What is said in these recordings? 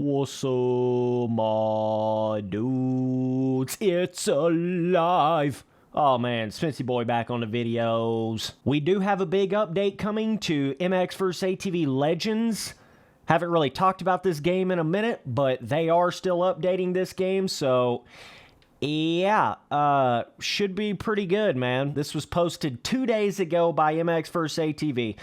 What's up, my dudes? It's alive. Oh man, Spency Boy back on the videos. We do have a big update coming to MX vs. ATV Legends. Haven't really talked about this game in a minute, but they are still updating this game, so yeah, should be pretty good, man. This was posted 2 days ago by MX vs. ATV.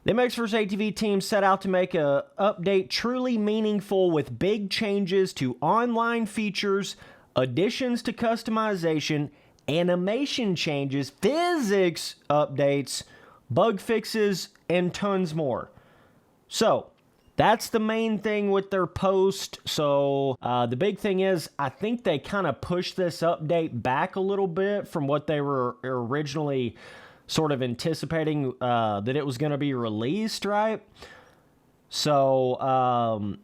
The MX vs. ATV team set out to make a update truly meaningful with big changes to online features, additions to customization, animation changes, physics updates, bug fixes, and tons more. So, that's the main thing with their post. So, the big thing is, I think they kind of pushed this update back a little bit from what they were originally sort of anticipating that it was going to be released, right? So,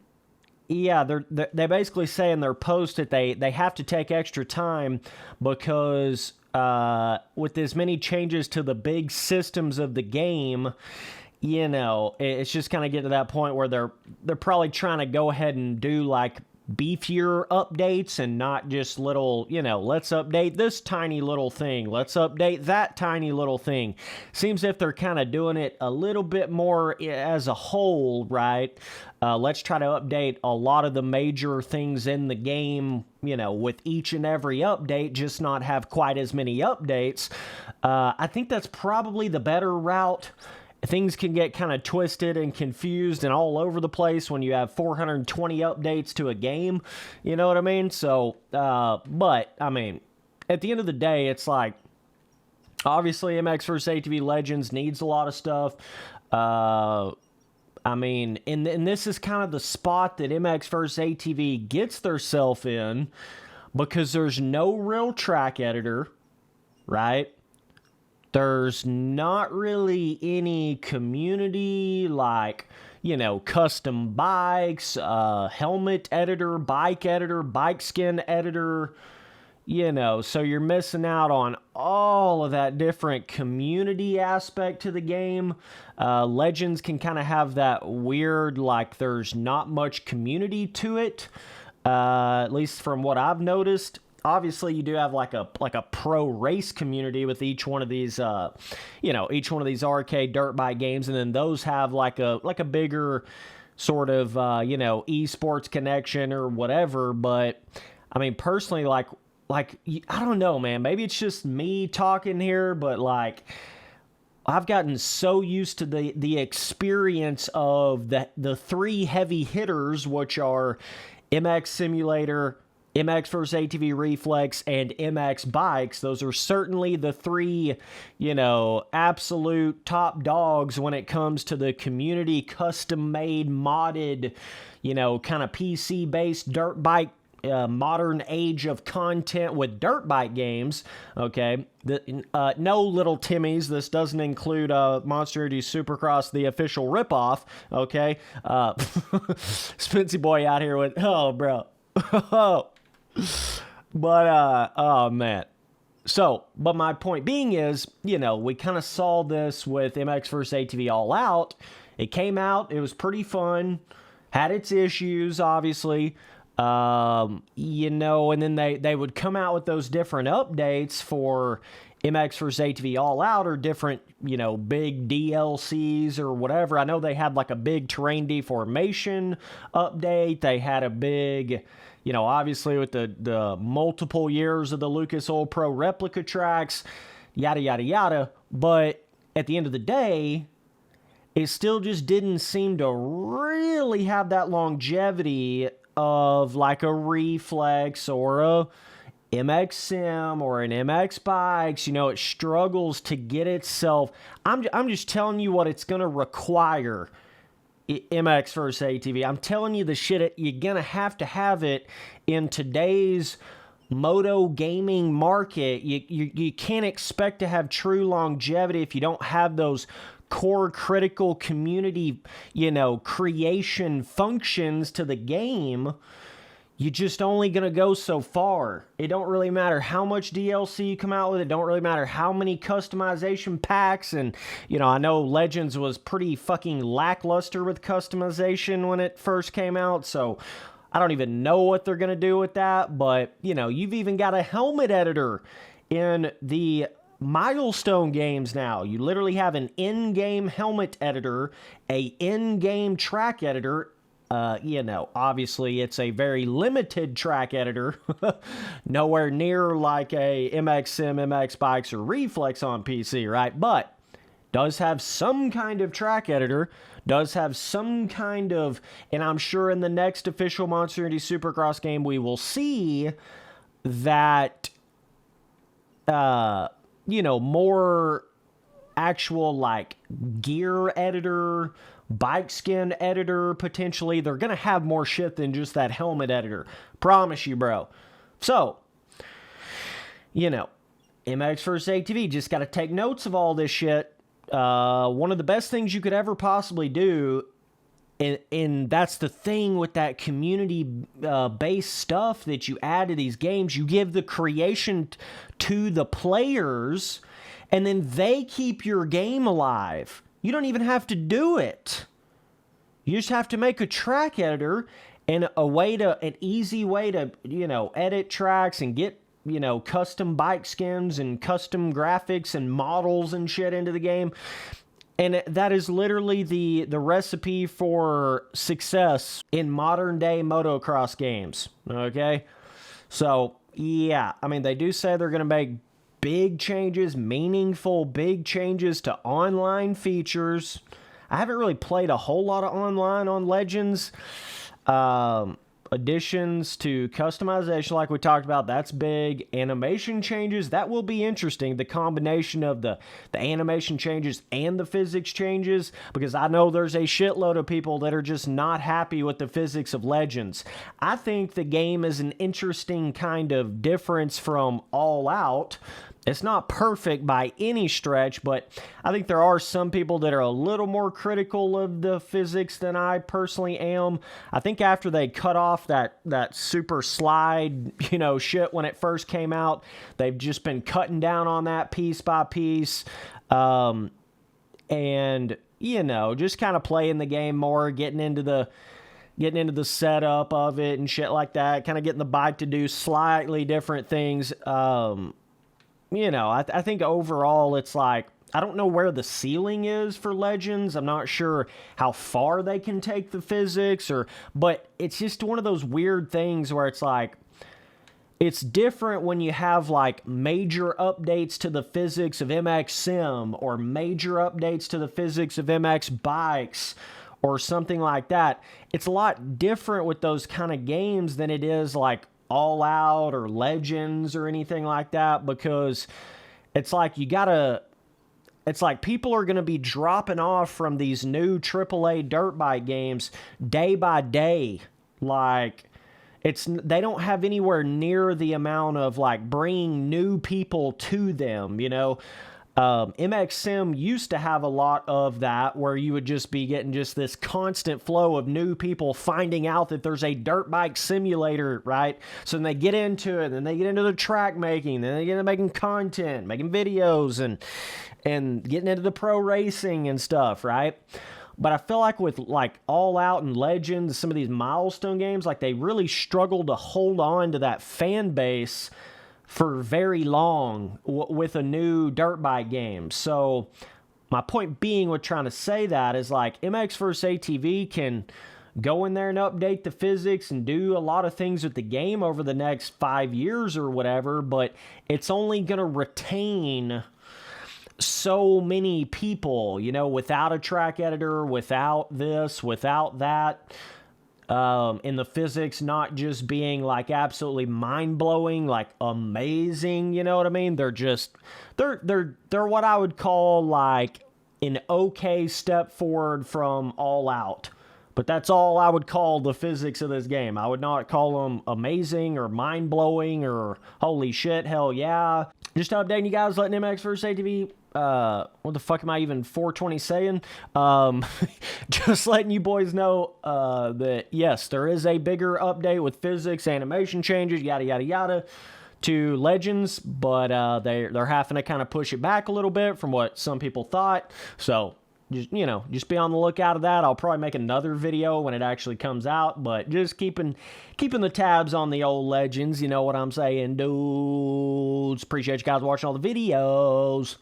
yeah, they basically say in their post that they have to take extra time because with as many changes to the big systems of the game, you know, it's just kind of getting to that point where they're probably trying to go ahead and do like beefier updates and not just little, you know, let's update this tiny little thing, let's update that tiny little thing. Seems if they're kind of doing it a little bit more as a whole, right? Let's try to update a lot of the major things in the game, you know, with each and every update, just not have quite as many updates. I think that's probably the better route. Things can get kind of twisted and confused and all over the place when you have 420 updates to a game. You know what I mean? So, but, I mean, at the end of the day, it's like, obviously, MX vs. ATV Legends needs a lot of stuff. I mean, and this is kind of the spot that MX vs. ATV gets theirself in because there's no real track editor, right? There's not really any community like, you know, custom bikes, helmet editor, bike skin editor, you know, so you're missing out on all of that different community aspect to the game. Legends can kind of have that weird, like there's not much community to it, at least from what I've noticed. Obviously, you do have like a pro race community with each one of these, you know, each one of these arcade dirt bike games, and then those have like a bigger sort of, you know, esports connection or whatever. But I mean, personally, like I don't know, man. Maybe it's just me talking here, but like I've gotten so used to the experience of the three heavy hitters, which are MX Simulator, MX vs. ATV Reflex, and MX Bikes. Those are certainly the three, you know, absolute top dogs when it comes to the community custom-made, modded, you know, kind of PC-based dirt bike, modern age of content with dirt bike games, okay? No little Timmies. This doesn't include Monster Energy Supercross, the official ripoff, okay? Spency Boy out here with, oh, bro. But, oh, man. So, but my point being is, you know, we kind of saw this with MX vs. ATV All Out. It came out. It was pretty fun. Had its issues, obviously. You know, and then they would come out with those different updates for MX vs. ATV All Out or different, you know, big DLCs or whatever. I know they had like a big terrain deformation update. They had a big, you know, obviously with the multiple years of the Lucas Oil Pro replica tracks, yada, yada, yada. But at the end of the day, it still just didn't seem to really have that longevity of like a Reflex or a MX Sim or an MX Bikes. You know, it struggles to get itself. I'm just telling you what it's going to require. MX vs. ATV. I'm telling you the shit, you're going to have it in today's moto gaming market. You can't expect to have true longevity if you don't have those core critical community, you know, creation functions to the game. you just only gonna go so far. It don't really matter how much DLC you come out with. It don't really matter how many customization packs. And, you know, I know Legends was pretty fucking lackluster with customization when it first came out, so I don't even know what they're gonna do with that. But, you know, you've even got a helmet editor in the Milestone games now. You literally have an in-game helmet editor, a in-game track editor. You know, obviously it's a very limited track editor, nowhere near like a MX Sim, MX Bikes, or Reflex on PC, right? But does have some kind of track editor, does have some kind of, and I'm sure in the next official Monster Energy Supercross game we will see that, you know, more actual like gear editor, bike skin editor, potentially. They're going to have more shit than just that helmet editor. Promise you, bro. So, you know, MX vs. ATV, just got to take notes of all this shit. One of the best things you could ever possibly do, and that's the thing with that community-based stuff that you add to these games, you give the creation to the players, and then they keep your game alive. You don't even have to do it. You just have to make a track editor and an easy way to, you know, edit tracks and get, you know, custom bike skins and custom graphics and models and shit into the game. And that is literally the recipe for success in modern day motocross games. Okay? So, yeah, I mean, they do say they're going to make big changes, meaningful big changes to online features. I haven't really played a whole lot of online on Legends. Additions to customization, like we talked about, that's big. Animation changes, that will be interesting. The combination of the animation changes and the physics changes, because I know there's a shitload of people that are just not happy with the physics of Legends. I think the game is an interesting kind of difference from All Out. It's not perfect by any stretch, but I think there are some people that are a little more critical of the physics than I personally am. I think after they cut off that super slide, you know, shit when it first came out, they've just been cutting down on that piece by piece. And, you know, just kind of playing the game more, getting into the setup of it and shit like that, kind of getting the bike to do slightly different things. You know, I think overall it's like, I don't know where the ceiling is for Legends. I'm not sure how far they can take the physics, but it's just one of those weird things where it's like, it's different when you have like major updates to the physics of MX Sim or major updates to the physics of MX Bikes or something like that. It's a lot different with those kind of games than it is like All Out or Legends or anything like that, because it's like it's like people are going to be dropping off from these new AAA dirt bike games day by day. Like, they don't have anywhere near the amount of like bringing new people to them, you know. MX Sim used to have a lot of that, where you would just be getting just this constant flow of new people finding out that there's a dirt bike simulator, right? So then they get into it, and then they get into the track making, then they get into making content, making videos, and getting into the pro racing and stuff, right? But I feel like with like All Out and Legends, some of these milestone games, like they really struggle to hold on to that fan base for very long with a new dirt bike game. So my point being with trying to say that is like MX vs. ATV can go in there and update the physics and do a lot of things with the game over the next 5 years or whatever, but it's only going to retain so many people, you know, without a track editor, without this, without that. In the physics not just being like absolutely mind-blowing, like amazing, you know what I mean? They're what I would call like an okay step forward from All Out. But that's all I would call the physics of this game. I would not call them amazing or mind-blowing or holy shit, hell yeah. Just updating you guys, letting MX vs. ATV, what the fuck am I even 420 saying? Just letting you boys know that, yes, there is a bigger update with physics, animation changes, yada, yada, yada, to Legends, but they're having to kind of push it back a little bit from what some people thought, so just be on the lookout of that. I'll probably make another video when it actually comes out, but just keeping the tabs on the old Legends, you know what I'm saying, dudes. Appreciate you guys watching all the videos.